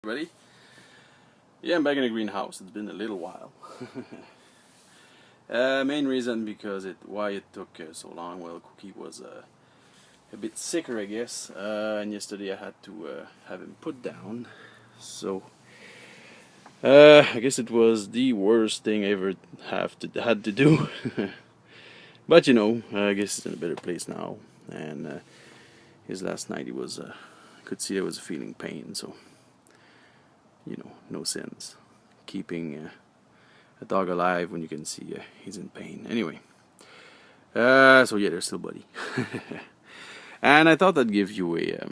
Ready? Yeah, I'm back in the greenhouse. It's been a little while. Main reason because why it took so long. Well, Cookie was a bit sicker, I guess, and yesterday I had to have him put down. So I guess it was the worst thing I ever had to do. But you know, I guess he's in a better place now. And his last night, he was could see I was feeling pain. So you know, no sense keeping a dog alive when you can see he's in pain. Anyway, so yeah, they're still buddy. And I thought I'd give you a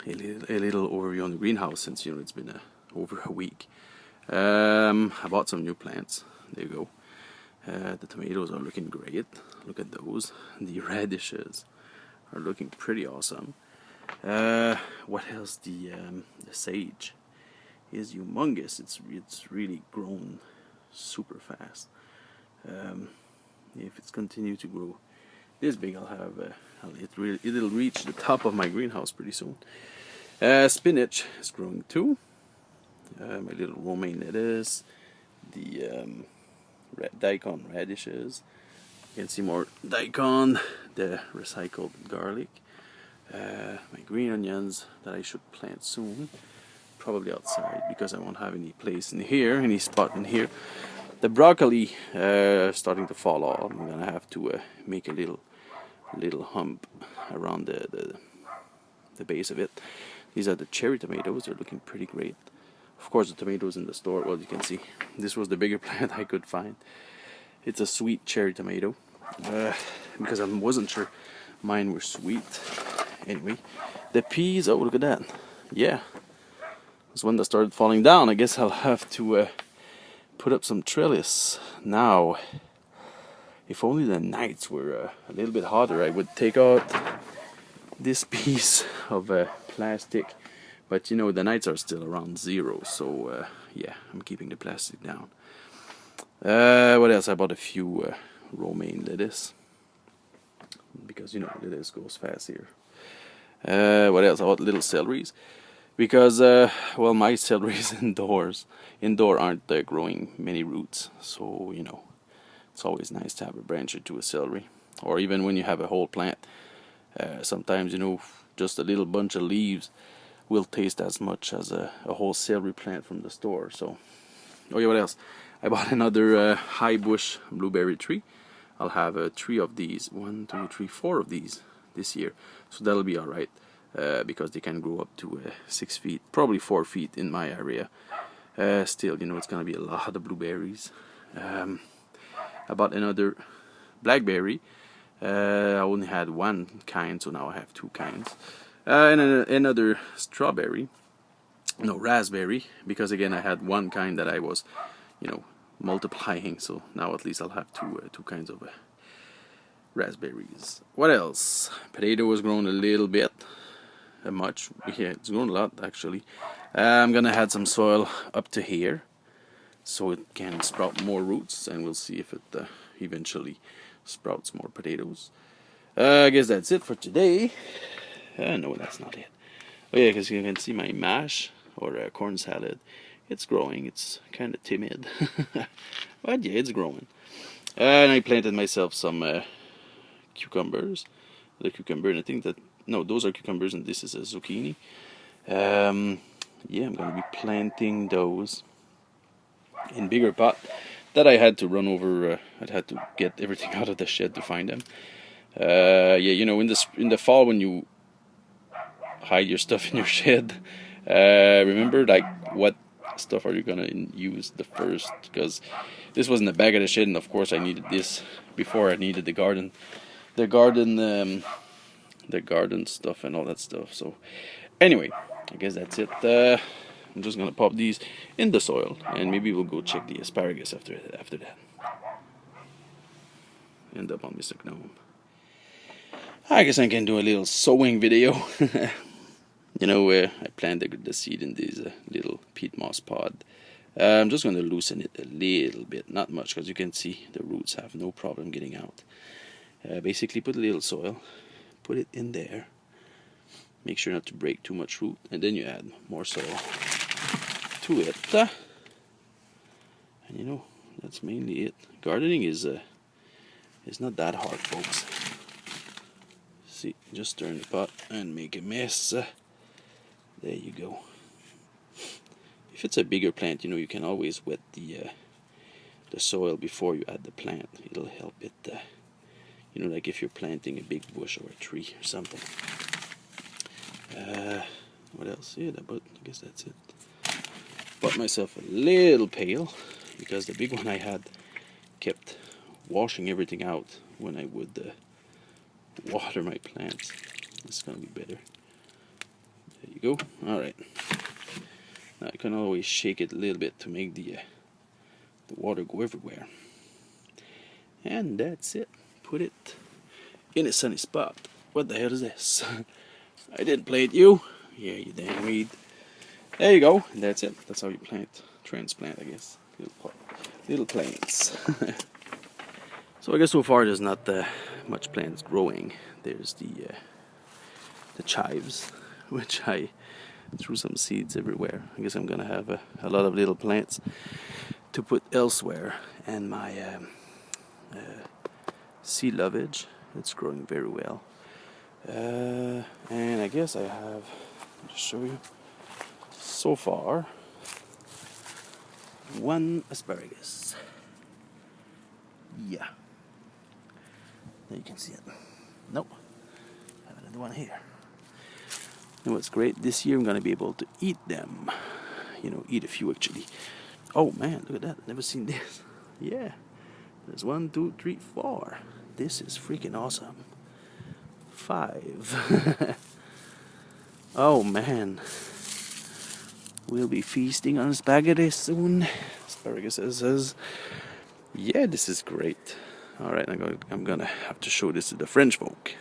little overview on the greenhouse since you know it's been over a week. I bought some new plants. There you go. The tomatoes are looking great. Look at those. The radishes are looking pretty awesome. What else? The sage is humongous. It's really grown super fast. If it's continued to grow this big, I'll have it'll reach the top of my greenhouse pretty soon. Spinach is growing too. My little romaine lettuce, the daikon radishes. You can see more daikon, the recycled garlic, my green onions that I should plant soon. Probably outside because I won't have any place in here, any spot in here. The broccoli starting to fall off. I'm gonna have to make a little hump around the base of it. These are the cherry tomatoes. They're looking pretty great. Of course, the tomatoes in the store. Well, you can see this was the bigger plant I could find. It's a sweet cherry tomato because I wasn't sure mine were sweet. Anyway, the peas. Oh, look at that! Yeah. When that started falling down, I guess I'll have to put up some trellis now. If only the nights were a little bit hotter, I would take out this piece of plastic. But you know, the nights are still around 0, so yeah, I'm keeping the plastic down. What else? I bought a few romaine lettuce because you know lettuce goes fast here. What else? I bought little celeries. Because, well, my celery is indoors. Indoor aren't growing many roots. So, you know, it's always nice to have a branch or two of celery. Or even when you have a whole plant. Sometimes, you know, just a little bunch of leaves will taste as much as a whole celery plant from the store. So, oh yeah, what else? I bought another high bush blueberry tree. I'll have 3 of these. 1, 2, 3, 4 of these this year. So that'll be alright. Because they can grow up to 6 feet, probably 4 feet in my area. Still, you know, it's gonna be a lot of blueberries. I bought another blackberry. I only had 1 kind, so now I have 2 kinds. And another strawberry, no, raspberry, because again I had 1 kind that I was, you know, multiplying. So now at least I'll have two kinds of raspberries. What else? Potato has grown a little bit. Much, yeah, it's grown a lot actually. I'm gonna add some soil up to here so it can sprout more roots, and we'll see if it eventually sprouts more potatoes. I guess that's it for today. No, that's not it. Oh yeah, because you can see my mash or corn salad. It's growing. It's kind of timid, but yeah, it's growing. And I planted myself some cucumbers. The cucumber, and I think that. No, those are cucumbers and this is a zucchini. Yeah, I'm going to be planting those in bigger pot that I had to run over. I'd had to get everything out of the shed to find them. Yeah, you know, in the fall when you hide your stuff in your shed, remember like what stuff are you going to use the first? Because this was in the back of the shed, and of course I needed this before I needed the garden stuff and all that stuff. So anyway, I guess that's it. I'm just gonna pop these in the soil, and maybe we'll go check the asparagus after that. End up on Mr. Gnome. I guess I can do a little sowing video. You know, I planted the seed in this little peat moss pod. I'm just gonna loosen it a little bit, not much, because you can see the roots have no problem getting out. Basically, put a little soil. Put it in there. Make sure not to break too much root, and then you add more soil. to it. And you know, that's mainly it. Gardening is not that hard, folks. See, just stir in the pot and make a mess. There you go. If it's a bigger plant, you know, you can always wet the soil before you add the plant. It'll help it. You know, like if you're planting a big bush or a tree or something. What else? Yeah, I guess that's it. Bought myself a little pail because the big one I had kept washing everything out when I would water my plants. It's gonna be better. There you go. All right. Now I can always shake it a little bit to make the water go everywhere. And that's it. Put it in a sunny spot. What the hell is this? I didn't play it, you. Yeah, you damn weed. There you go. And that's it. That's how you transplant, I guess. Little plants. So I guess so far there's not much plants growing. There's the chives, which I threw some seeds everywhere. I guess I'm gonna have a lot of little plants to put elsewhere. And my sea lovage, it's growing very well. And I guess I have, I'll just show you, so far, one asparagus. Yeah. There you can see it. Nope. I have another one here. And what's great, this year I'm going to be able to eat them. You know, eat a few actually. Oh man, look at that. Never seen this. Yeah. There's 1, 2, 3, 4. This is freaking awesome. 5. Oh man. We'll be feasting on spaghetti soon. Asparagus says, yeah, this is great. Alright, I'm gonna have to show this to the French folk.